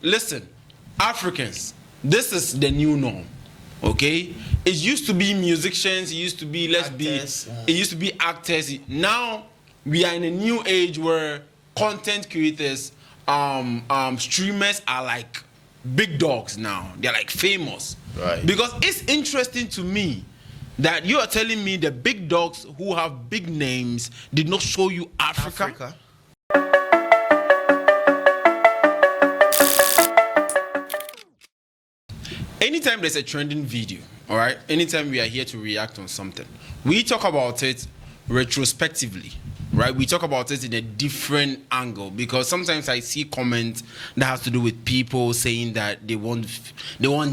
listen, Africans, this is the new norm. Okay, it used to be musicians, it used to be it used to be actors. Now we are in a new age where content creators, streamers are like big dogs now. They're like famous. Right. Because it's interesting to me that you are telling me the big dogs who have big names did not show you Africa. Anytime there's a trending video, all right, anytime we are here to react on something, we talk about it retrospectively, right? We talk about it in a different angle, because sometimes I see comments that has to do with people saying that they want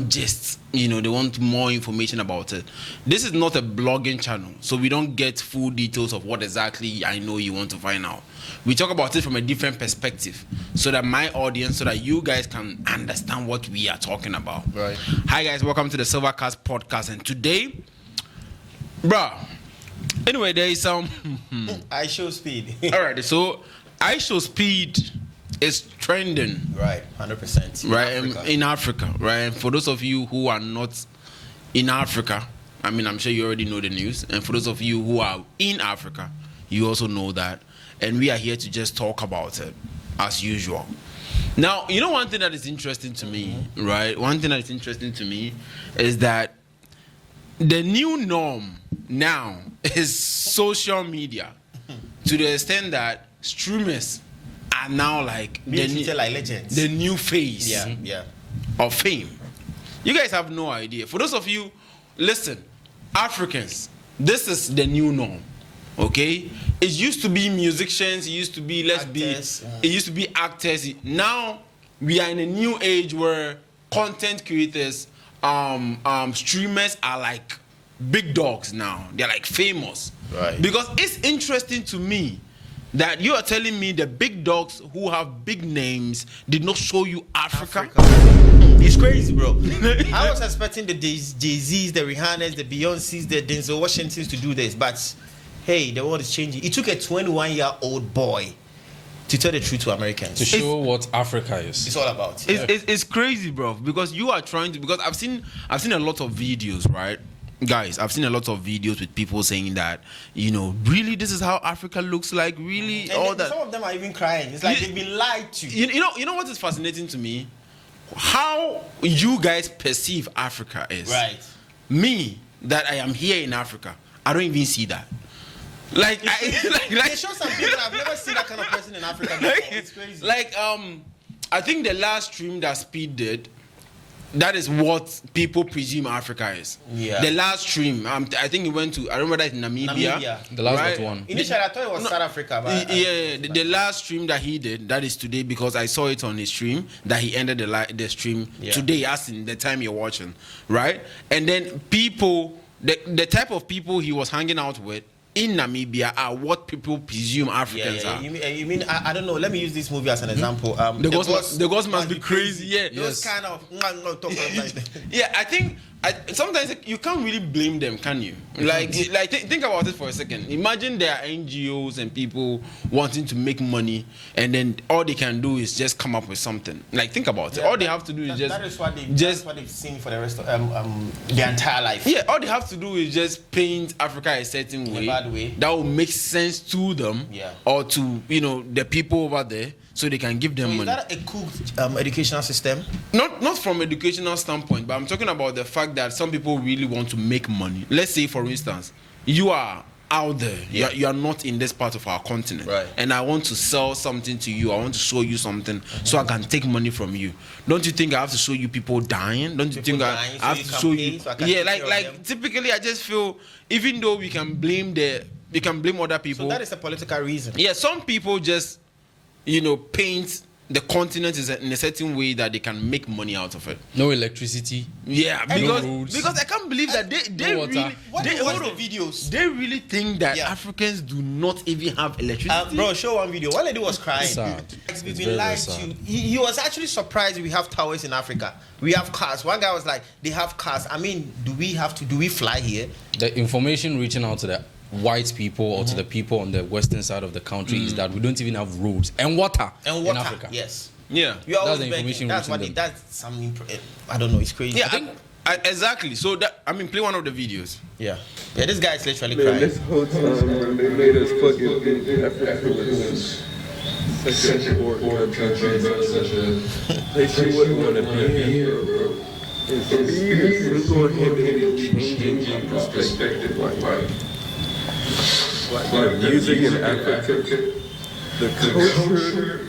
gists, they want more information about it. This is not a blogging channel, so we don't get full details of what exactly I know you want to find out. We talk about it from a different perspective, so that my audience, so that you guys can understand what we are talking about. Right. Hi guys, welcome to the Silvercast podcast, and today, bruh. Anyway, there is some Ishowspeed. All right, so Ishowspeed is trending. Right, 100%. Right, in Africa, right? And for those of you who are not in Africa, I mean, I'm sure you already know the news. And for those of you who are in Africa, you also know that. And we are here to just talk about it as usual. Now, one thing that is interesting to me, right? One thing that is interesting to me is that the new norm now is social media, to the extent that streamers are now like legends. The new face yeah. of fame. You guys have no idea. For those of you, listen, Africans, this is the new norm. Okay, it used to be musicians, it used to be it used to be actors. Now we are in a new age where content creators, streamers are like big dogs now. They're like famous. Right. Because it's interesting to me that you are telling me the big dogs who have big names did not show you Africa. It's crazy, bro. I was expecting the Jay-Z's, the Rihanna's, the Beyonce's, the Denzel Washington's to do this, but hey, the world is changing. It took a 21-year-old boy to tell the truth to Americans. To show what Africa is. It's all about. It's crazy, bro. Because you are trying to. Because I've seen a lot of videos, right, guys? I've seen a lot of videos with people saying that, really, this is how Africa looks like. Really, and some of them are even crying. It's like they've been lied to. You know what is fascinating to me? How you guys perceive Africa is. Right. Me, that I am here in Africa, I don't even see that. Like, they show some people. I've never seen that kind of person in Africa before. It's crazy. I think the last stream that Speed did, that is what people presume Africa is. Yeah. The last stream, I think he went to, I remember that in Namibia. The last one. Initially, I thought it was South Africa. But the last stream that he did, that is today, because I saw it on his stream, that he ended the stream today, as in the time you're watching, right? And then people, the type of people he was hanging out with in Namibia are what people presume Africans are. You mean I don't know. Let me use this movie as an example. The ghost must be crazy. Yeah, those kind of. Yeah, I think sometimes you can't really blame them, can you? Think about it for a second. Imagine there are NGOs and people wanting to make money, and then all they can do is just come up with something. Like, think about it. All they have to do is just. That is what they've seen for the rest of their entire life. Yeah, all they have to do is just paint Africa a certain way. A bad way. That will make sense to them, or to the people over there, so they can give them money. Is that a cooked educational system? Not from educational standpoint, but I'm talking about the fact that some people really want to make money. Let's say, for instance, you are out there, you are not in this part of our continent, right, and I want to sell something to you, I want to show you something, so I can take money from you. Don't you think I have to show you people dying? Don't you think I have to show you? Typically I just feel, even though we can blame other people, so that is a political reason. Yeah, some people just paint the continent in a certain way that they can make money out of it. No electricity. Yeah, because I can't believe that they really think that Africans do not even have electricity. Bro, show one video. One lady was crying. We've been lied to. He was actually surprised we have towers in Africa. We have cars. One guy was like, they have cars. I mean, do we fly here? The information reaching out to the white people or to the people on the western side of the country is that we don't even have roads and water in Africa. Yes. Yeah. You are That's always the information begging. That's what reaching that's some. I don't know. It's crazy. Yeah, exactly. So that play one of the videos. Yeah. This guy is literally Man, crying. this whole time when they made us fucking think Africa was such a boring country, such a place you wouldn't want to be here, bro. And for me, this is going ahead and changing my perspective, like the music in Africa, the culture,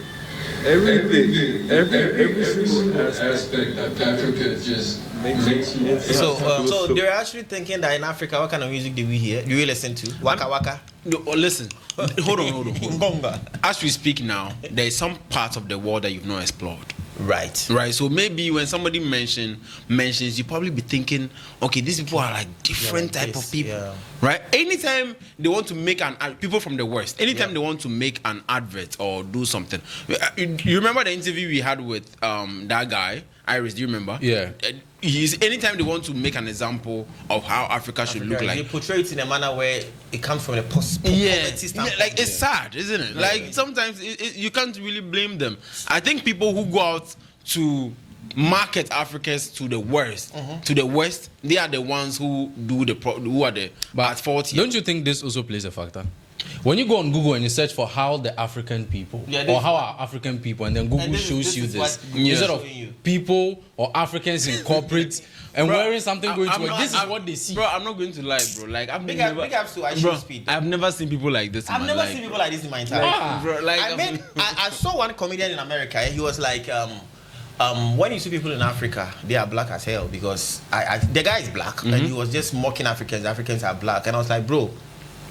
everything, every single aspect of Africa just makes me So they're actually thinking that in Africa, what kind of music do we hear? Do we listen to? Waka waka. No, listen. Hold on. Ngonga. As we speak now, there is some parts of the world that you've not explored. Right. So maybe when somebody mentions, you probably be thinking, okay, these people are like different type of people, right? Anytime they want to make people from the West, anytime they want to make an advert or do something, you remember the interview we had with that guy, Iris? Do you remember? Yeah. Anytime they want to make an example of how Africa should look like, they portray it in a manner where it comes from the yeah, like it's sad, isn't it? Like sometimes you can't really blame them. I think people who go out to market Africans to the West, they are the ones who are the at fault here. Don't you think this also plays a factor? When you go on Google and you search for how the African people or how are African people, and then Google shows you this instead of people or Africans in corporate and wearing something going to work, this is what they see. Bro, I'm not going to lie, bro. Like big ups to Ishowspeed. I've never seen people like this. I've never seen people like this in my entire life. Bro, like I saw one comedian in America. He was like, when you see people in Africa, they are black as hell because the guy is black and he was just mocking Africans. Africans are black, and I was like, bro,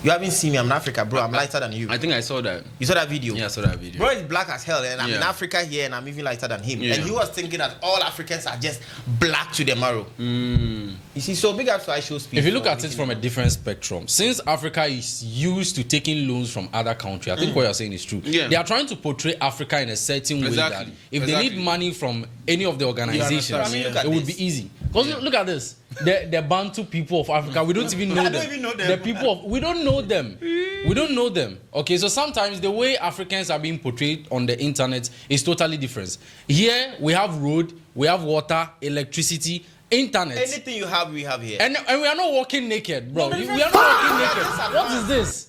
you haven't seen me. I'm in Africa, bro. I'm lighter than you. I think I saw that. You saw that video? Yeah, I saw that video. Bro is black as hell, and I'm in Africa here, and I'm even lighter than him. And he was thinking that all Africans are just black to the marrow. You see, so big up to Ishowspeed. If you look at it from a different spectrum, since Africa is used to taking loans from other countries, I think what you're saying is true. Yeah. They are trying to portray Africa in a certain way that if they need money from any of the organizations, it would be easy. Because look at this. The Bantu people of Africa, we don't even know them. I don't even know them. The people we don't know them. We don't know them. Okay, so sometimes the way Africans are being portrayed on the internet is totally different. Here we have road, we have water, electricity, internet. Anything you have, we have here. And we are not walking naked, bro. We are not walking naked. What is this?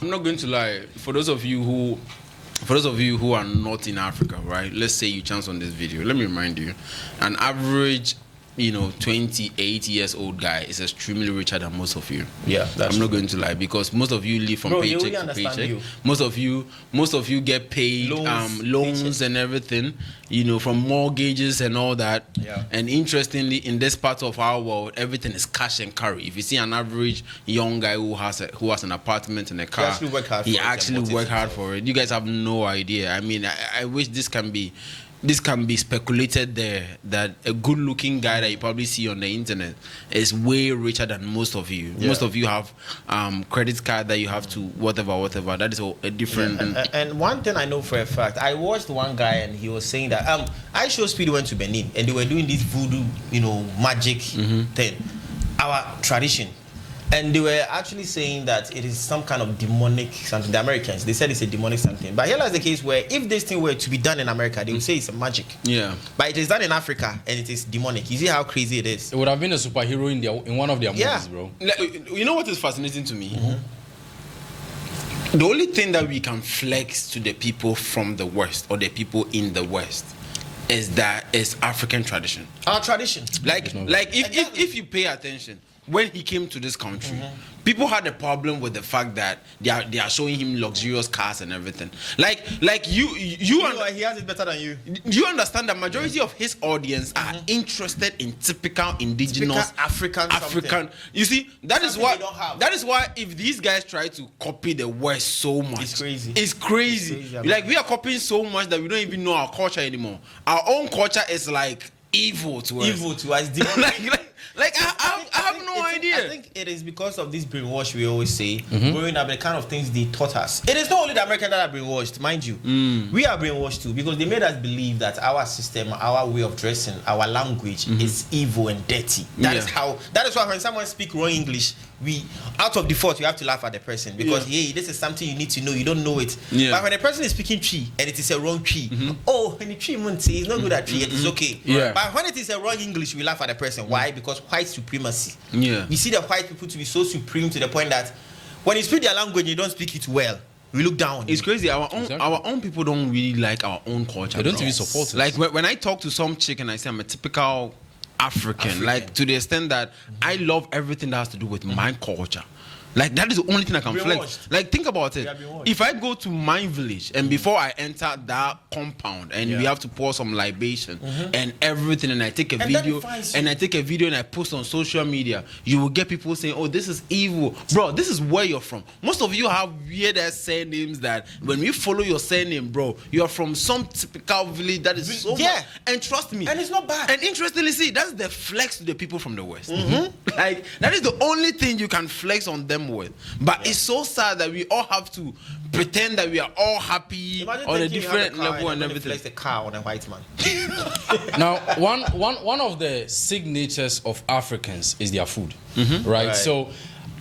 I'm not going to lie. For those of you who are not in Africa, right? Let's say you chance on this video. Let me remind you, an average 28 years old guy is extremely richer than most of you. Yeah, I'm not going to lie, because most of you live from paycheck to paycheck. Most of you get paid loans and everything, from mortgages and all that. Yeah. And interestingly, in this part of our world, everything is cash and carry. If you see an average young guy who has an apartment and a car, he actually work hard for it. You guys have no idea. I mean, I wish this can be speculated there, that a good-looking guy that you probably see on the internet is way richer than most of you. Yeah. Most of you have credit card that you have to whatever. That is a different. And one thing I know for a fact, I watched one guy and he was saying that Ishowspeed went to Benin and they were doing this voodoo, magic thing, our tradition. And they were actually saying that it is some kind of demonic something. The Americans, they said it's a demonic something. But here lies the case where if this thing were to be done in America, they would say it's a magic. Yeah. But it is done in Africa and it is demonic. You see how crazy it is? It would have been a superhero in one of their movies, bro. You know what is fascinating to me? The only thing that we can flex to the people from the West or the people in the West is African tradition. Our tradition. If you pay attention, when he came to this country, people had a problem with the fact that they are showing him luxurious cars and everything. He has it better than you. You understand that majority of his audience are interested in typical indigenous African. You see, that is why if these guys try to copy the West so much, it's crazy. Like, we are copying so much that we don't even know our culture anymore. Our own culture is like evil to us. I have no idea. I think it is because of this brainwash we always say, growing up, the kind of things they taught us. It is not only the Americans that are brainwashed, mind you. We are brainwashed too, because they made us believe that our system, our way of dressing, our language is evil and dirty. That is why when someone speaks wrong English, we out of default we have to laugh at the person because hey, this is something you need to know. You don't know it. Yeah. But when a person is speaking tree and it is a wrong tree, oh, and the tree Munti is not good at tree, it is okay. Yeah. But when it is a wrong English, we laugh at the person. Why? Because white supremacy. Yeah. We see the white people to be so supreme to the point that when you speak their language, you don't speak it well. We look down. It's crazy. Our own people don't really like our own culture. They don't bro. even support it. Like when I talk to some chick and I say I'm a typical African, like to the extent that I love everything that has to do with my culture. Like that is the only thing I can flex. Like think about it. If I go to my village and before I enter that compound and we have to pour some libation and everything, and I take a video and I post on social media, you will get people saying, "Oh, this is evil, bro. This is where you're from." Most of you have weird ass surnames that when we follow your surname, bro, you are from some typical village that is so much. And trust me, and it's not bad. And interestingly, see, that's the flex to the people from the West. Like that is the only thing you can flex on them with. But it's so sad that we all have to pretend that we are all happy on a different level and everything. Flex the car on a white man. Now, one of the signatures of Africans is their food, right? So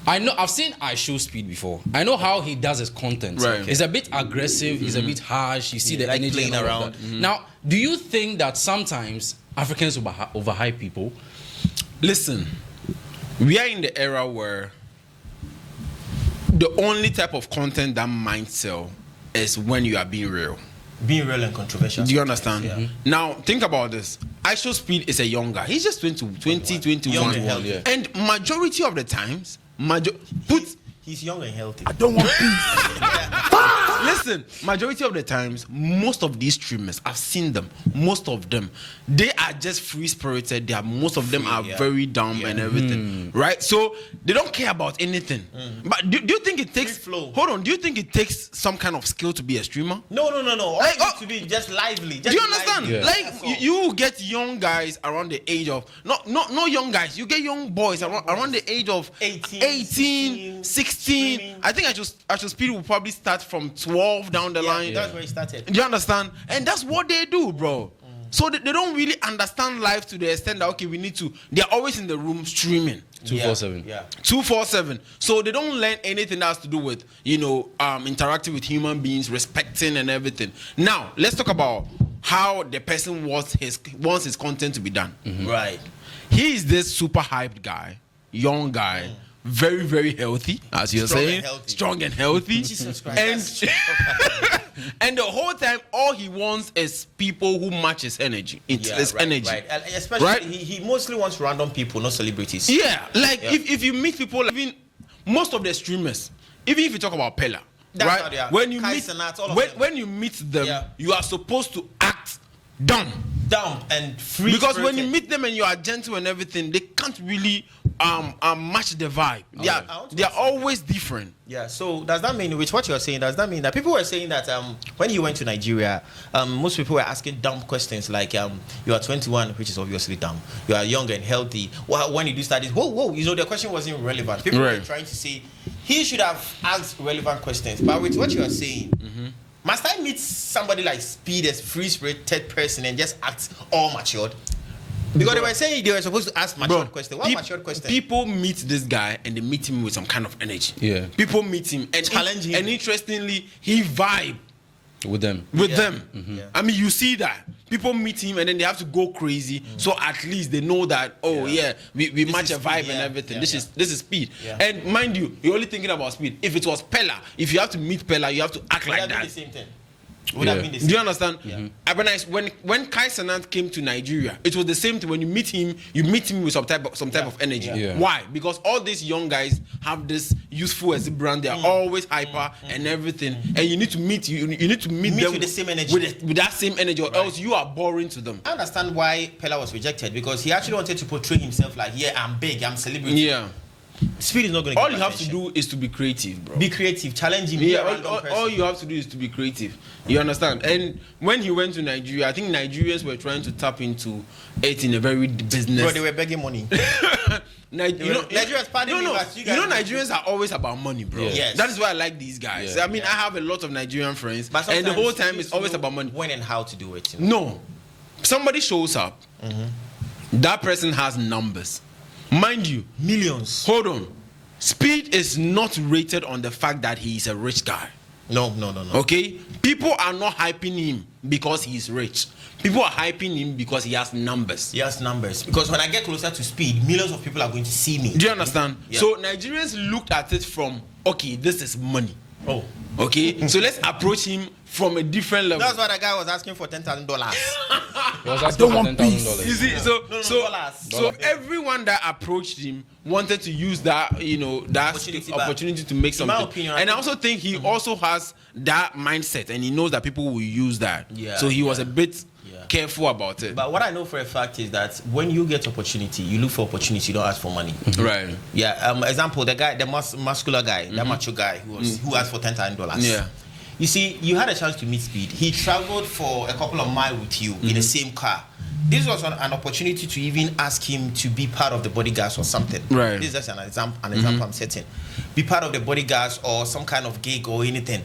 I know I've seen Ishowspeed before. I know how he does his content. Right. It's a bit aggressive. It's a bit harsh. You see the like energy playing and all around. of that. Now, do you think that sometimes Africans overhype people? Listen, we are in the era where the only type of content that might sell is when you are being real. Being real and controversial. Do you understand? Yeah. Now, think about this. Ishowspeed is a young guy. He's just 21. Young and healthy. And majority of the times, he's young and healthy. I don't want peace. Listen, majority of the times, most of these streamers, I've seen them, most of them, they are just free-spirited. Most of them are very dumb and everything, right? So they don't care about anything. But do you think it takes flow? Hold on, do you think it takes some kind of skill to be a streamer? No. All Like, it needs to be just lively. Do you understand? Yeah. Like you get young guys around the age of not young guys. You get young boys around the age of 18, 16. I think Ishowspeed will probably start from 12 down the line. That's where it started. Do you understand? And that's what they do, bro. So they don't really understand life to the extent that okay, they're always in the room streaming. 247. Yeah. 247. So they don't learn anything that has to do with, interacting with human beings, respecting and everything. Now, let's talk about how the person wants his content to be done. Right. He is this super hyped guy, young guy, very, very healthy, as you're saying. Strong and healthy. Jesus Christ. And the whole time, all he wants is people who match his energy. Energy. Right. Especially, he mostly wants random people, not celebrities. Yeah, if you meet people, even most of the streamers, even if you talk about Pella, right? When you meet them, you are supposed to act dumb and free. Because when you meet them and you are gentle and everything, they can't really match the vibe. They are always different. Yeah. So does that mean, with what you're saying, does that mean that people were saying that when he went to Nigeria, most people were asking dumb questions like, you are 21, which is obviously dumb. You are young and healthy. Well, when you do studies, whoa, the question wasn't relevant. People were trying to say he should have asked relevant questions. But with what you are saying, must I meet somebody like Speed, as free-spirited person, and just act all matured? Because they were saying they were supposed to ask matured questions. What matured question? People meet this guy and they meet him with some kind of energy. Yeah. People meet him and challenge him. And interestingly, he vibe with them. Yeah. I mean, you see that people meet him and then they have to go crazy. So at least they know that we match a vibe and everything. This is Speed. Yeah. And mind you, you're only thinking about Speed. If it was Pella, if you have to meet Pella, you have to act like that. The same thing. Would have been the same. Do you understand? Yeah. When Kai Cenat came to Nigeria, it was the same thing. When you meet him with some type of energy. Yeah. Why? Because all these young guys have this youthful exuberance. They are always hyper and everything. And you need to meet them with the same energy. With that same energy, or else you are boring to them. I understand why Pella was rejected, because he actually wanted to portray himself like, I'm big, I'm celebrity. Yeah. Speed is not going to. All you have to do is to be creative, bro. Be creative, challenge him. Yeah, all you have to do is to be creative. You understand? And when he went to Nigeria, I think Nigerians were trying to tap into it in a very business. Bro, they were begging money. Nigerians, Nigerians are always about money, bro. Yes. That is why I like these guys. I mean, I have a lot of Nigerian friends, and the whole time it's always about money. When and how to do it. No, somebody shows up. That person has numbers. Mind you, millions. Hold on. Speed is not rated on the fact that he is a rich guy. No. Okay? People are not hyping him because he's rich. People are hyping him because he has numbers. He has numbers. Because when I get closer to Speed, millions of people are going to see me. Do you understand? Yeah. So Nigerians looked at it from, okay, this is money. Oh. Okay? So let's approach him from a different level. That's why the guy was asking for $10,000. He was asking for $10,000. You see, so dollars. everyone that approached him wanted to use that, that opportunity to make something. In my opinion, and I also think he also has that mindset, and he knows that people will use that. Yeah, so he was a bit careful about it. But what I know for a fact is that when you get opportunity, you look for opportunity. You don't ask for money. Right. Yeah. Example: the guy, the muscular guy, the macho guy who asked for $10,000. Yeah. You see, you had a chance to meet Speed. He traveled for a couple of miles with you in the same car. This was an opportunity to even ask him to be part of the bodyguards or something. Right. This is just an example I'm setting. Be part of the bodyguards or some kind of gig or anything.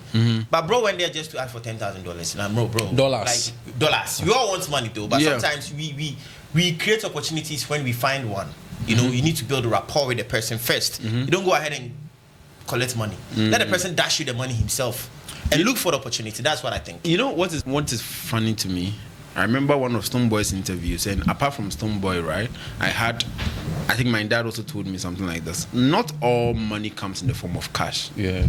But bro went there just to ask for $10,000. And bro. Dollars. Like dollars. We all want money though, but Yeah. sometimes we create opportunities when we find one. You know, you need to build a rapport with the person first. You don't go ahead and collect money. Let the person dash you the money himself. And look for the opportunity. That's what I think. You know what is funny to me? I remember one of Stoneboy's interviews, and apart from Stoneboy, right, I think my dad also told me something like this. Not all money comes in the form of cash. Yeah.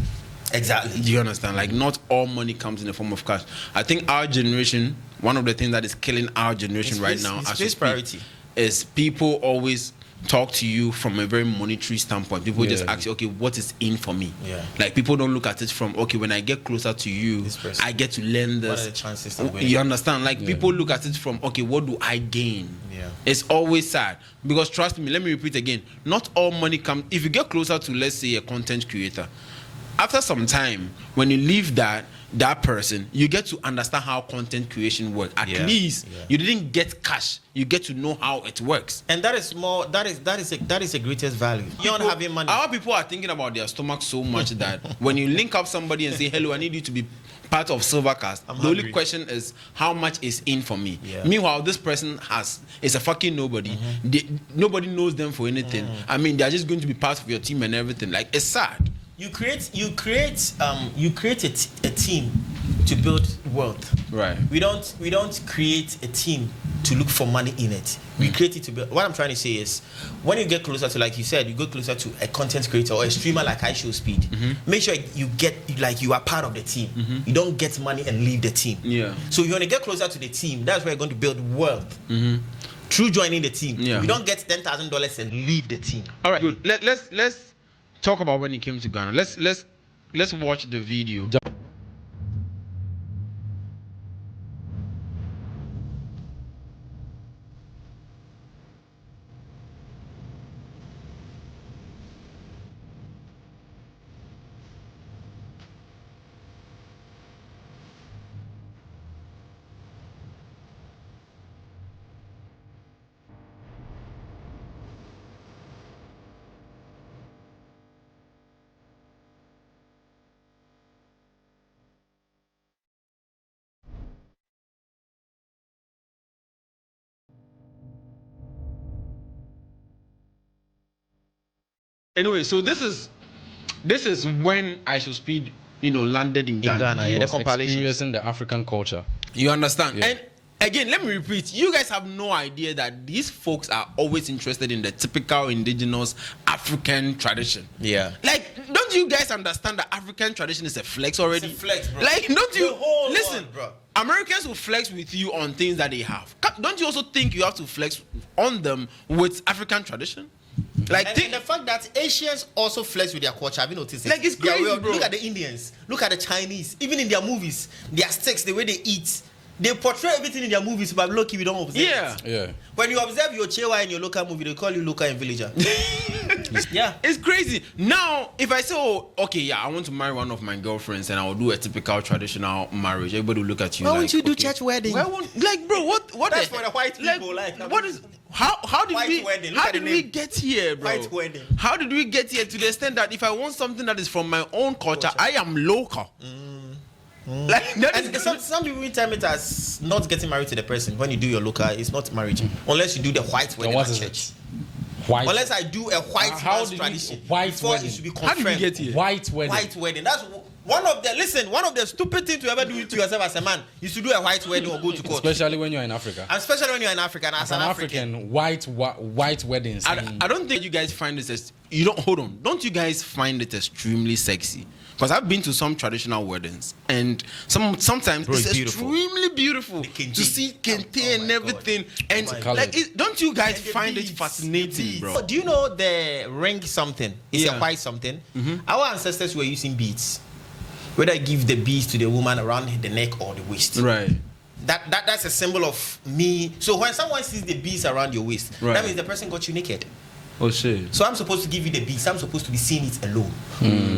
Exactly. Do you understand? Like, not all money comes in the form of cash. I think our generation, one of the things that is killing our generation right now, as we speak, priority, is people always talk to you from a very monetary standpoint. People just ask you, okay, what is in for me? Yeah. Like, people don't look at it from, okay, when I get closer to you, I get to learn this. what are the chances of winning? You understand? Like, people look at it from, okay, what do I gain? Yeah. It's always sad. Because trust me, let me repeat again, not all money comes. If you get closer to, let's say, a content creator, after some time, when you leave that person, you get to understand how content creation works. At least you didn't get cash. You get to know how it works. And that is the greatest value. You don't having money. Our people are thinking about their stomach so much that when you link up somebody and say, hello, I need you to be part of Silvercast, the only question is, how much is in for me? Yeah. Meanwhile, this person is a fucking nobody. Nobody knows them for anything. I mean, they're just going to be part of your team and everything. Like, it's sad. You create a team to build wealth. Right. We don't create a team to look for money in it. We create it to build. What I'm trying to say is, when you get closer to, like you said, you go closer to a content creator or a streamer like Ishowspeed, make sure you are part of the team. You don't get money and leave the team. Yeah. So you want to get closer to the team. That's where you're going to build wealth. Through joining the team. Yeah. You don't get $10,000 and leave the team. All right. Good. Let's talk about when he came to Ghana. Let's watch the video. Anyway, so this is when Ishowspeed, landed in Ghana. The compilation. Experiencing the African culture. You understand? Yeah. And again, let me repeat. You guys have no idea that these folks are always interested in the typical indigenous African tradition. Yeah. Like, don't you guys understand that African tradition is a flex already? It's a flex, bro. Like, don't you listen, bro? Americans will flex with you on things that they have. Don't you also think you have to flex on them with African tradition? Like, and the fact that Asians also flex with their culture, have you noticed it? Like, it's crazy, bro. Look at the Indians, look at the Chinese, even in their movies, their sticks, the way they eat, they portray everything in their movies, but look, we don't observe it. Yeah. When you observe your Chewa in your local movie, they call you local and villager. Yeah. It's crazy. Now, if I say, I want to marry one of my girlfriends and I will do a typical traditional marriage, everybody will look at you Why like, won't you do church wedding? Why won't, like, bro, what That's for the white people, like, what is, how did White we, wedding. Look how at the did we name. get here, bro? White wedding. How did we get here to the extent that if I want something that is from my own culture, I am local? Like, that And is some people term it as not getting married to the person. When you do your local, it's not marriage. Unless you do the white wedding what at is church. White. Unless I do a white man's tradition. White before wedding. It should be How confirmed. did we get here? White wedding. White wedding. That's one of the stupid things to ever do to yourself as a man is to do a white wedding or go to court. Especially when you're in Africa. And especially when you're in Africa. And as an African. White weddings. I don't think you guys find this as don't you guys find it extremely sexy? Because I've been to some traditional weddings, and sometimes it's extremely beautiful to see kente and everything. And don't you guys find it fascinating, bro? Do you know the ring something? It's a white something. Our ancestors were using beads. Whether I give the beads to the woman around the neck or the waist. Right. That's a symbol of me. So when someone sees the beads around your waist, that means the person got you naked. Oh shit. So I'm supposed to give you the beads. I'm supposed to be seeing it alone.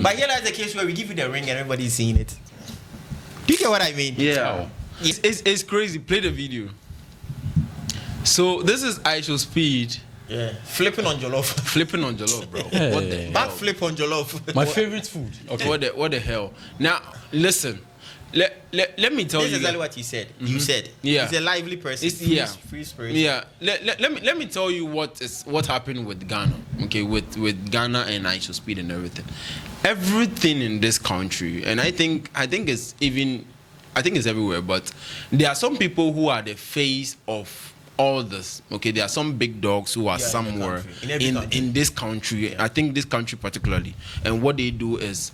But here lies the case where we give you the ring and everybody is seeing it. Do you get what I mean? Yeah. It's crazy. Play the video. So this is Ishowspeed. Yeah. Flipping on jollof. Flipping on jollof, bro. Hey. What the hell? Back flip on jollof. My favorite food. Okay. What the hell? Now listen. Let me tell you. This is exactly what you said. You said. Yeah. He's a lively person. Free spirit. Yeah. Let me tell you what happened with Ghana. Okay, with Ghana and Ishowspeed and everything. Everything in this country, and I think it's everywhere, but there are some people who are the face of all this. Okay, there are some big dogs who are somewhere in this country. I think this country particularly, and what they do is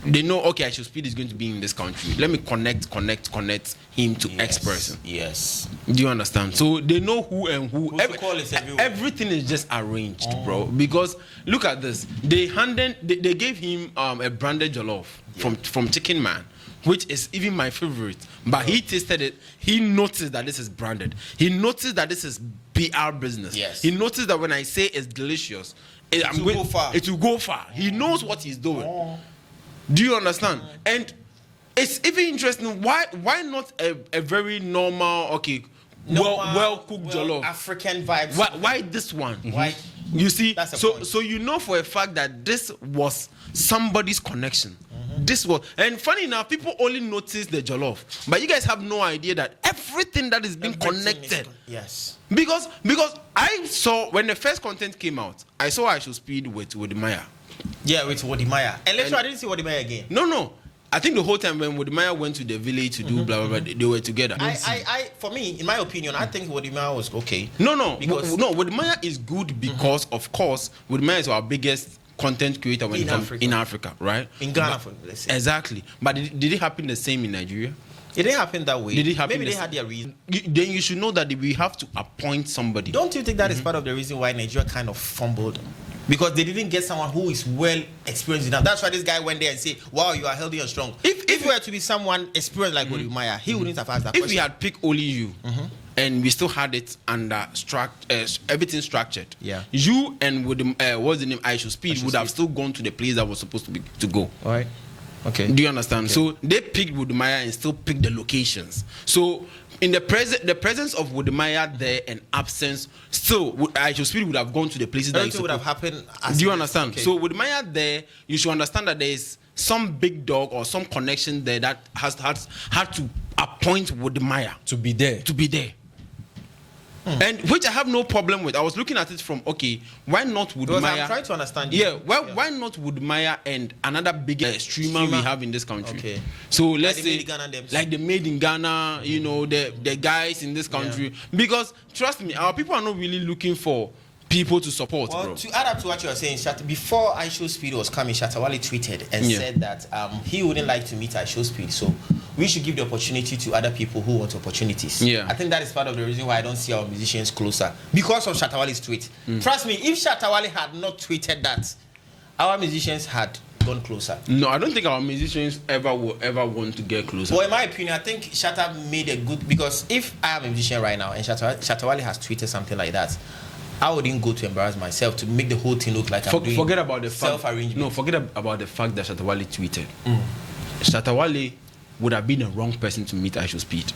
they know, okay, Ishowspeed is going to be in this country. Let me connect him to X person. Yes. Do you understand? So they know who and who. Everywhere. Everything is just arranged, bro. Because look at this. They gave him a branded jollof from Chicken Man, which is even my favorite. But he tasted it. He noticed that this is branded. He noticed that this is PR business. Yes. He noticed that when I say it's delicious, it will go far. He knows what he's doing. Do you understand? And it's even interesting. Why not a very normal, well cooked jollof? African vibes. Why this one? Why? You see, Point. so you know for a fact that this was somebody's connection. This was, and funny enough, people only notice the jollof, but you guys have no idea that everything that is being connected. Yes. Because I saw when the first content came out, I saw Ishowspeed with Maya. Yeah, with Wodimaya. And later I didn't see Wodimaya again. No. I think the whole time when Wodimaya went to the village to do blah blah blah, they were together. For me, in my opinion, I think Wodimaya was okay. No. Because Wodimaya is good because of course Wodimaya is our biggest content creator when it comes in Africa, right? In Ghana, let's say. Exactly. But did it happen the same in Nigeria? It didn't happen that way. Did it happen? Maybe they had their reason. Then you should know that we have to appoint somebody. Don't you think that is part of the reason why Nigeria kind of fumbled? Because they didn't get someone who is well experienced enough. That's why this guy went there and said, wow, you are healthy and strong. If you were to be someone experienced like Wodimaya, he wouldn't have asked that question. If we had picked only you, and we still had it under everything structured, you and what's the name, Ishowspeed would have still gone to the place that was supposed to go. All right. Okay. Do you understand? Okay. So they picked Wodimaya and still picked the locations. So in the presence of Wodimaya there and absence, still Ishowspeed would have gone to the places that would have happened. Do you understand? Okay. So Wodimaya there, you should understand that there is some big dog or some connection there that had to appoint Wodimaya to be there. And which I have no problem with. I was looking at it from why not Wodimaya? I'm trying to understand you. Why not Wodimaya and another big streamer we have in this country? Okay. So let's say like the made in Ghana, you know, the guys in this country. Because trust me, our people are not really looking for people to support, bro. To add up to what you are saying, before Ishowspeed was coming, Shatawale tweeted and said that he wouldn't like to meet Ishowspeed, so we should give the opportunity to other people who want opportunities. Yeah. I think that is part of the reason why I don't see our musicians closer, because of Shatawale's tweet. Trust me, if Shatawale had not tweeted that, our musicians had gone closer. No, I don't think our musicians will ever want to get closer. Well, in my opinion, I think Shatta made a good, because if I am a musician right now and Shatawale has tweeted something like that, I wouldn't go to embarrass myself to make the whole thing look like I'm doing forget about the self-arrangement. No, forget about the fact that Shatawale tweeted. Shatawale would have been the wrong person to meet Ishowspeed.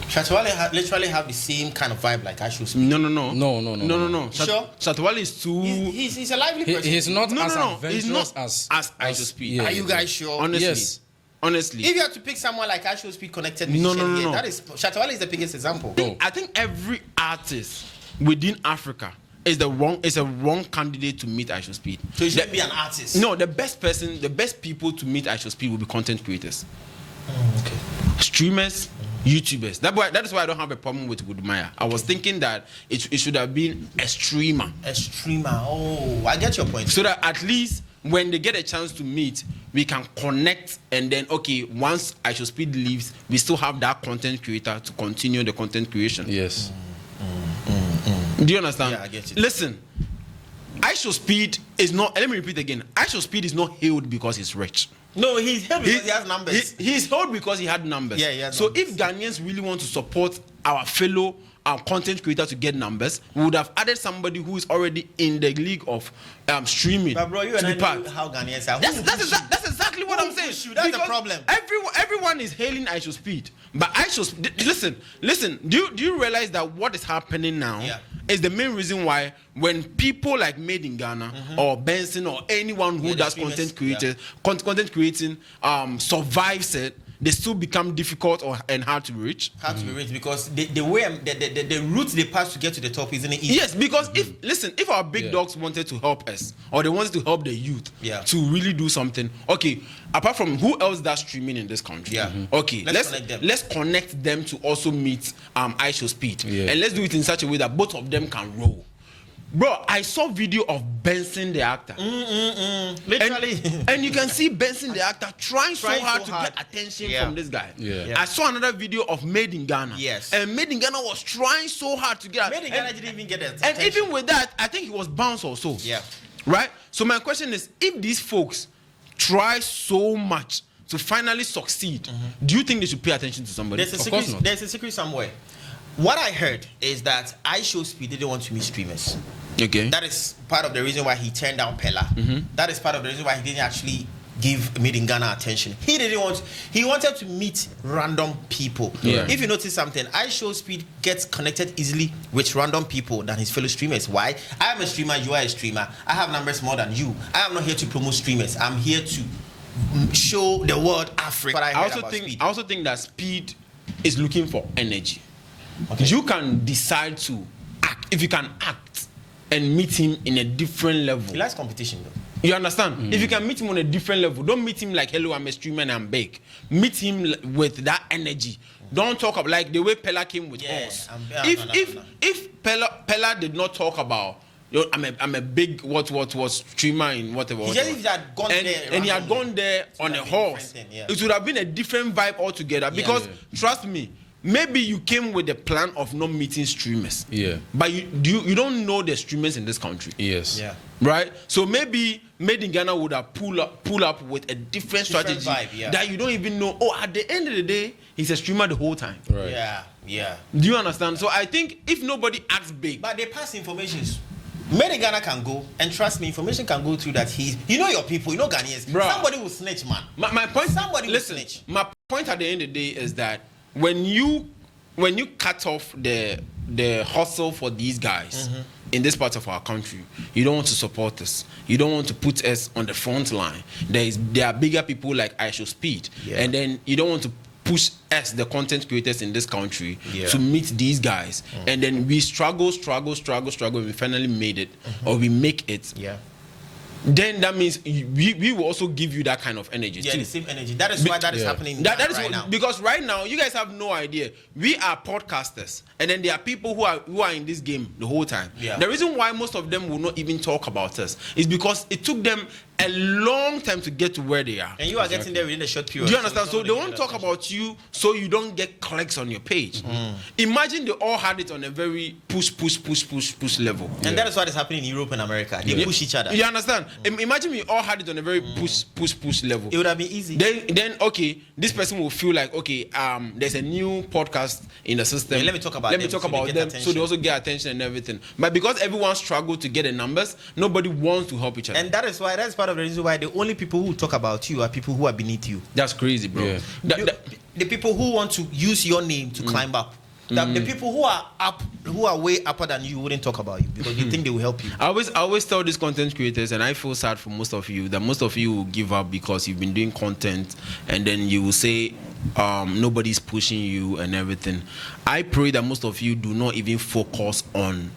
Shatawale literally have the same kind of vibe like Ishowspeed. No. Sure? Shatawale is too. He's a lively person. He's not as adventurous he's not as Ishowspeed. Yeah, Are you guys sure? Honestly. Yes. Honestly. If you have to pick someone like Ishowspeed connected musician here, that is Shatawale is the biggest example. I think every artist within Africa is a wrong candidate to meet Ishowspeed. So he shouldn't be an artist. No, the best people to meet Ishowspeed will be content creators. Okay. Streamers, YouTubers. That is why I don't have a problem with Woodmaya. I was thinking that it should have been a streamer. A streamer. Oh, I get your point. So that at least when they get a chance to meet, we can connect, and then once Ishowspeed leaves, we still have that content creator to continue the content creation. Yes. Do you understand? Yeah, I get it. Listen, Ishowspeed is not. Let me repeat again. Ishowspeed is not hailed because he's rich. No, he's here because he has numbers. He's hailed because he had numbers. Yeah, he has so numbers. if Ghanaians really want to support our fellow content creator to get numbers, we would have added somebody who is already in the league of streaming. But bro, you and I know how Ghanaians are. That's exactly what I'm saying. That's the Because problem. Everyone is hailing Ishowspeed, but listen. Do you realize that what is happening now is the main reason why when people like Made in Ghana or Benson or anyone who does content creating survives it, they still become difficult and hard to reach. Hard to be reached because the way the route they pass to get to the top isn't easy. Yes, because if our big dogs wanted to help us or they wanted to help the youth to really do something, apart from who else does streaming in this country, let's connect them to also meet Ishowspeed, and let's do it in such a way that both of them can roll. Bro, I saw video of Benson the actor. Literally. And you can see Benson the actor trying so hard to get attention from this guy. I saw another video of Made in Ghana. Yes. And Made in Ghana was trying so hard to get Made in Ghana didn't even get attention. And even with that, I think he was bounced also. Yeah. Right? So my question is, if these folks try so much to finally succeed, do you think they should pay attention to somebody? There's a secret somewhere. What I heard is that Ishowspeed didn't want to meet streamers. Okay. That is part of the reason why he turned down Pella. That is part of the reason why he didn't actually give Made in Ghana attention. He wanted to meet random people. If you notice something, Ishowspeed gets connected easily with random people than his fellow streamers. Why? I am a streamer, you are a streamer. I have numbers more than you. I am not here to promote streamers. I'm here to show the world Africa. I also think that Speed is looking for energy. You can decide to act. If you can act and meet him in a different level. He likes competition though. You understand? If you can meet him on a different level, don't meet him like, hello, I'm a streamer and I'm big. Meet him with that energy. Don't talk about like the way Pella came with us. If Pella did not talk about, I'm a big what was streamer in whatever. He just had gone there. And he had gone there on a horse. It would have been a different vibe altogether. Because trust me, maybe you came with the plan of not meeting streamers. But you don't know the streamers in this country. Right? So maybe Made in Ghana would have pull up with a different strategy vibe, that you don't even know. Oh, at the end of the day, he's a streamer the whole time. Right. Yeah. Do you understand? So I think if nobody acts big, but they pass information. Made in Ghana can go, and trust me, information can go through that you know your people, you know Ghanaians. Bruh. Somebody will snitch, man. My point. Somebody will snitch. My point at the end of the day is that when you cut off the hustle for these guys in this part of our country, you don't want to support us. You don't want to put us on the front line. There are bigger people like Ishowspeed, and then you don't want to push us, the content creators in this country, to meet these guys, and then we struggle, and we finally made it, or we make it. Then that means we will also give you that kind of energy too. The same energy. That is why that is happening right now. Because right now you guys have no idea. We are podcasters, and then there are people who are in this game the whole time. The reason why most of them will not even talk about us is because it took them a long time to get to where they are. And you are getting there within a short period. Do you understand? So they won't talk about you so you don't get clicks on your page. Imagine they all had it on a very push level. And that is what is happening in Europe and America. They push each other. You understand? Imagine we all had it on a very push level. It would have been easy. Then okay, this person will feel like, okay, there's a new podcast in the system. Let me talk about them so they also get attention and everything. But because everyone struggled to get the numbers, nobody wants to help each other. And that's part of the reason why the only people who talk about you are people who are beneath you. That's crazy, bro. The people who want to use your name to climb up. The people who are way upper than you wouldn't talk about you because they think they will help you. I always tell these content creators, and I feel sad for most of you, that most of you will give up because you've been doing content, and then you will say nobody's pushing you and everything. I pray that most of you do not even focus on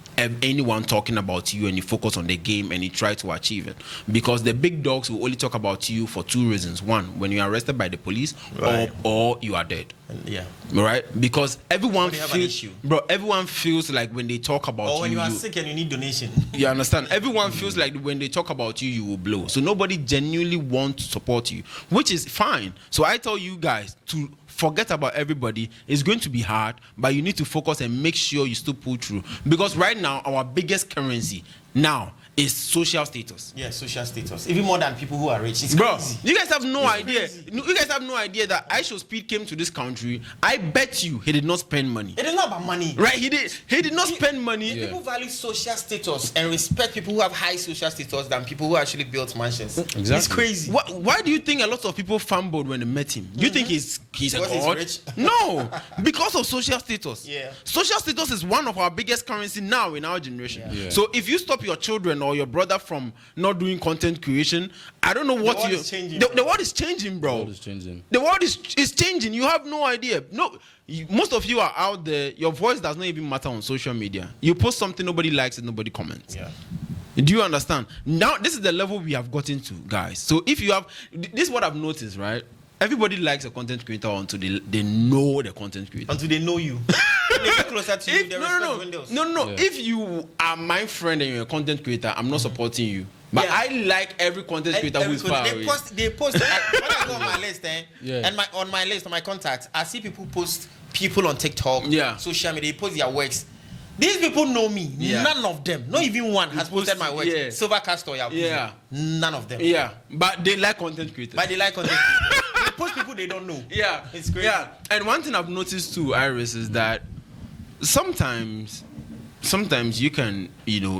anyone talking about you and you focus on the game and you try to achieve it. Because the big dogs will only talk about you for two reasons. One, when you are arrested by the police, or you are dead. Yeah. Right? Because everyone feels, everyone feels like when they talk about you. Or when you are sick and you need donation. You understand? Everyone feels like when they talk about you, you will blow. So nobody genuinely wants to support you, which is fine. So I tell you guys to forget about everybody. It's going to be hard, but you need to focus and make sure you still pull through. Because right now, our biggest currency now is social status. Yeah, social status. Even more than people who are rich. It's Bro, crazy. you guys have no idea. Crazy. You guys have no idea that Ishowspeed came to this country. I bet you he did not spend money. It is not about money. Right? He did not spend money. People value social status and respect people who have high social status than people who actually built mansions. Exactly. It's crazy. Why do you think a lot of people fanboyed when they met him? You think he's a Because god? he's rich? No, because of social status. Yeah. Social status is one of our biggest currency now in our generation. Yeah. So if you stop your children or your brother from not doing content creation, I don't know what world you. is changing, The world is changing, bro. The world is changing. The world is changing. You have no idea. No, most of you are out there. Your voice does not even matter on social media. You post something, nobody likes it, nobody comments. Yeah. Do you understand? Now, this is the level we have gotten to, guys. So if you have, this is what I've noticed, right? Everybody likes a content creator until they know the content creator. Until they know you. When they get closer to you, their respect dwindles. No. Yeah. If you are my friend and you're a content creator, I'm not supporting you. But I like every content creator who is far away. They post like, when I go on my list, Yeah. and on my list, on my contacts, I see people post people on TikTok, social media, they post their works. These people know me. Yeah. None of them, not even one, has posted my works. Yeah. Silver Castor, none of them. Yeah, but they like content creators. But they like content creators. They post people they don't know. Yeah, it's crazy. Yeah, and one thing I've noticed too, Iris, is that sometimes you can,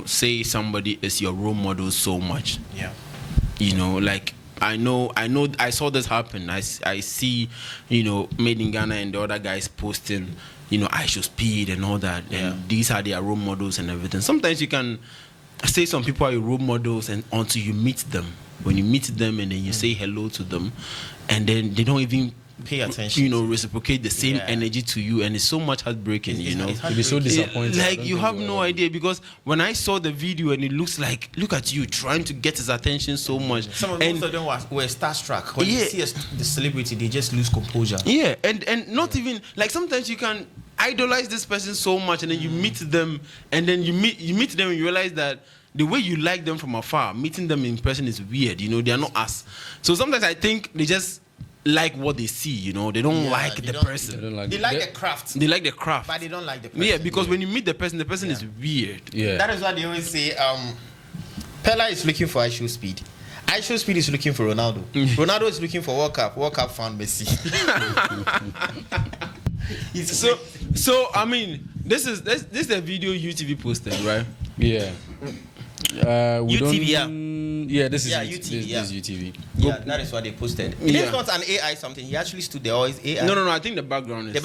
say somebody is your role model so much. Yeah. Like I know I saw this happen. I see, Made in Ghana and the other guys posting, Ishowspeed and all that. And these are their role models and everything. Sometimes you can say some people are your role models and until you meet them. When you meet them and then you say hello to them and then they don't even pay attention, reciprocate the same energy to you, and it's so much heartbreaking. You'll be so disappointed. Like you have no idea, because when I saw the video and it looks like, look at you trying to get his attention so much. Most of them were starstruck. When you see the celebrity, they just lose composure. Yeah, and not even like sometimes you can idolize this person so much, and then you meet them, and then you meet them and you realize that the way you like them from afar, meeting them in person is weird. They are not us. So sometimes I think they just like what they see. They don't like the person. They like the craft. They like the craft, but they don't like the person. Yeah, because when you meet the person is weird. Yeah, that is why they always say Pella is looking for Ishowspeed. Ishowspeed is looking for Ronaldo. Ronaldo is looking for World Cup. World Cup found Messi. So I mean, this is a video UTV posted, right? Yeah. UTV, this is UTV. This is UTV. Yeah, that is what they posted. It is not an AI something. He actually stood there. Or is AI? No. I think the background is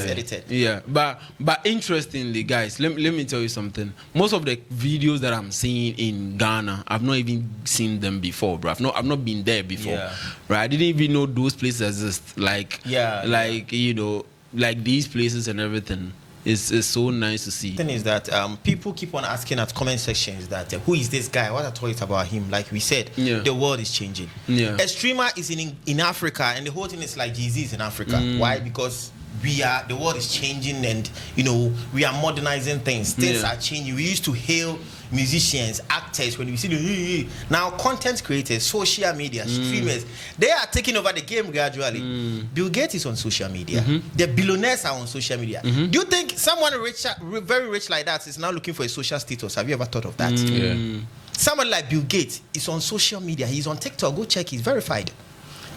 edited. Yeah, but interestingly, guys, let me tell you something. Most of the videos that I'm seeing in Ghana, I've not even seen them before, bro. I've not been there before, right? I didn't even know those places exist. Like these places and everything. It's so nice to see. The thing is that people keep on asking at comment sections that who is this guy? What I told you about him? Like we said, the world is changing. Yeah. A streamer is in Africa, and the whole thing is like Jay-Z is in Africa. Why? Because the world is changing, and we are modernizing things. Things are changing. We used to hail musicians, actors when we see the now content creators, social media, streamers, they are taking over the game gradually. Bill Gates is on social media. The billionaires are on social media. Do you think someone very rich like that is now looking for a social status? Have you ever thought of that? Yeah. Someone like Bill Gates is on social media. He's on TikTok. Go check. He's verified.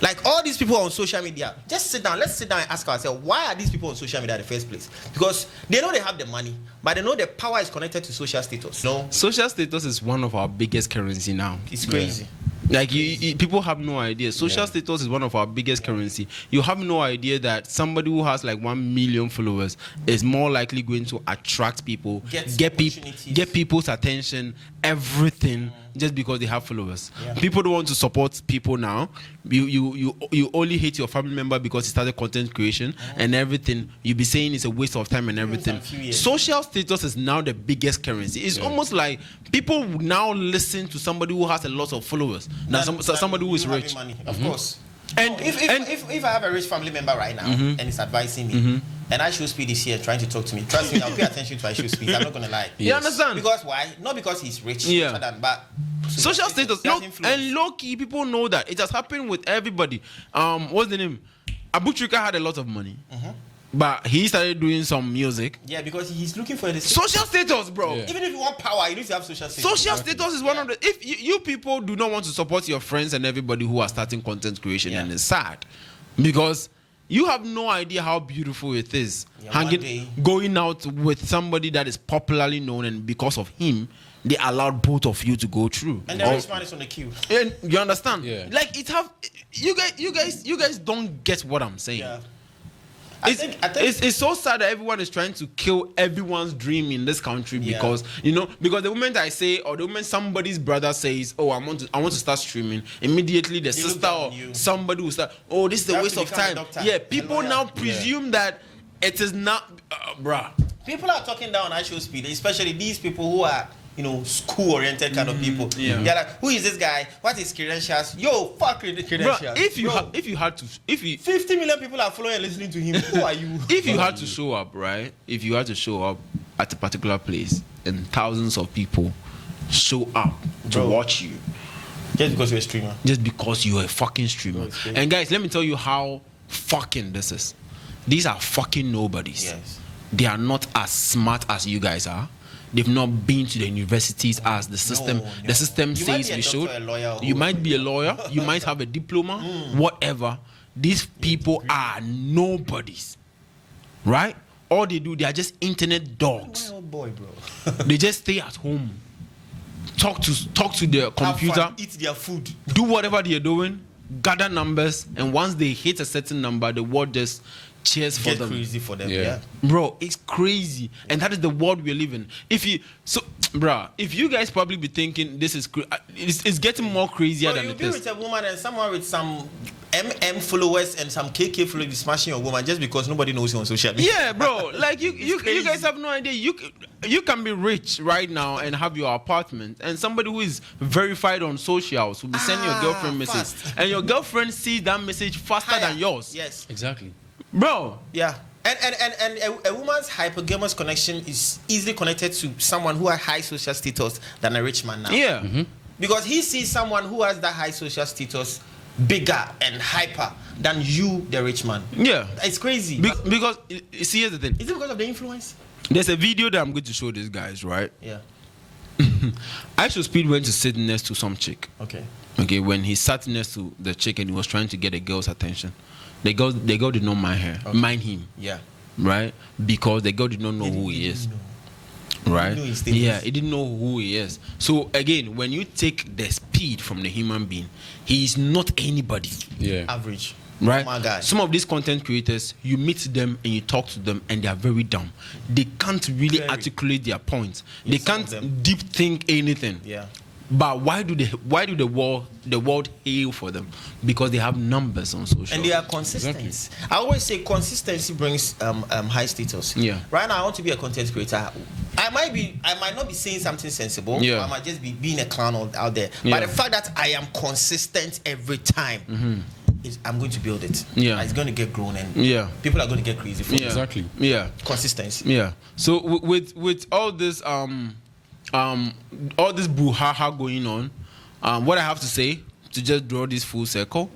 Like all these people on social media, just sit down. Let's sit down and ask ourselves, why are these people on social media in the first place? Because they know they have the money, but they know the power is connected to social status. No, social status is one of our biggest currency now. It's crazy. Like people have no idea. Social status is one of our biggest currency. You have no idea that somebody who has like 1 million followers is more likely going to attract people, get people's attention, everything. just because they have followers. Yeah. People don't want to support people now. You only hate your family member because he started content creation and everything. You be saying it's a waste of time and everything. Social status is now the biggest currency. It's almost like people now listen to somebody who has a lot of followers than somebody who is rich. Money, of course. And if I have a rich family member right now and it's advising me, and Ishowspeed is here trying to talk to me, trust me, I'll pay attention to Ishowspeed. I'm not gonna lie. You understand? Because why? Not because he's rich, but social status. And low key, people know that it has happened with everybody. What's the name? Abu Trika had a lot of money. But he started doing some music. Yeah, because he's looking for the social status, bro. Yeah. Even if you want power, you need to have social status. Social status is one of the. If you people do not want to support your friends and everybody who are starting content creation, and it's sad because you have no idea how beautiful it is going out with somebody that is popularly known, and because of him, they allowed both of you to go through. And the rich man is on the queue. And you understand? Yeah. Like you guys don't get what I'm saying. Yeah. It's so sad that everyone is trying to kill everyone's dream in this country because because the moment I say, or the moment somebody's brother says, oh, I want to start streaming, immediately the sister or somebody will start, oh, this is a waste of time. Yeah, people now presume that it is not, bruh. People are talking down Ishowspeed, especially these people who are school-oriented kind of people. Yeah. They're like, who is this guy? What is credentials? Yo, fuck credentials. Bro, if you had to 50 million people are following and listening to him. Who are you? If you had to show up, right? If you had to show up at a particular place and thousands of people show up to watch you. Just because you're a streamer. Just because you're a fucking streamer. And guys, let me tell you how fucking this is. These are fucking nobodies. Yes. They are not as smart as you guys are. They've not been to the universities as the system. The system says we should. You might be a lawyer. You might have a diploma. Whatever. These people are nobodies, right? All they do, they are just internet dogs. My old boy, bro. They just stay at home, talk to their computer, have fun, eat their food, do whatever they are doing, gather numbers, and once they hit a certain number, the world just cheers for them. Crazy for them, yeah. Bro, it's crazy, and that is the world we're living. If you guys probably be thinking this is it's getting more crazier than it is. You'll be with a woman and someone with some followers and some KK followers be smashing your woman just because nobody knows you on social media. Yeah, bro. Like you guys have no idea. You can be rich right now and have your apartment, and somebody who is verified on socials will be sending your girlfriend message, and your girlfriend sees that message faster than yours. Yes, exactly. Bro. Yeah. And a woman's hypergamous connection is easily connected to someone who has high social status than a rich man now. Yeah. Because he sees someone who has that high social status bigger and hyper than you, the rich man. Yeah. It's crazy. Because, see, here's the thing. Is it because of the influence? There's a video that I'm going to show these guys, right? Yeah. Ishowspeed went to sit next to some chick. Okay, when he sat next to the chick and he was trying to get a girl's attention, the girl did not mind him. Yeah. Right? Because the girl did not know who he is. Right? Yeah, he didn't know who he is. So again, when you take the speed from the human being, he is not anybody. Yeah. Average. Right? My guy. Some of these content creators, you meet them and you talk to them and they are very dumb. They can't really articulate their points. They can't deep think anything. Yeah. But why do the world hail for them? Because they have numbers on social. And they are consistent. Exactly. I always say consistency brings high status. Yeah. Right now I want to be a content creator. I might not be saying something sensible. Yeah. I might just be being a clown out there. Yeah. But the fact that I am consistent every time, I'm going to build it. Yeah. It's going to get grown and people are going to get crazy for it. Exactly. Yeah. Consistency. Yeah. So with all this brouhaha going on, what I have to say to just draw this full circle,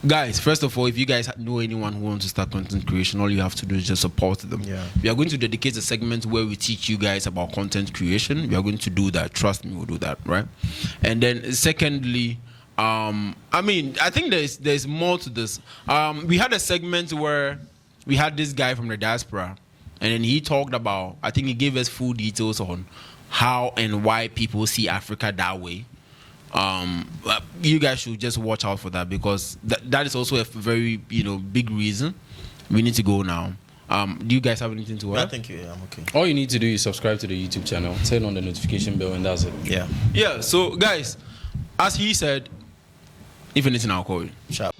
guys, first of all, if you guys know anyone who wants to start content creation, all you have to do is just support them. Yeah. We are going to dedicate a segment where we teach you guys about content creation. We are going to do that. Trust me, we'll do that, right? And then secondly, I think there's more to this. We had a segment where we had this guy from the diaspora, and then he talked about, I think he gave us full details on how and why people see Africa that way. You guys should just watch out for that, because that is also a very big reason. We need to go now. Do you guys have anything to add? I think I'm okay. All you need to do is subscribe to the YouTube channel, turn on the notification bell, and that's it. Yeah. Yeah. So guys, as he said, if anything, I'll call you. Sharp.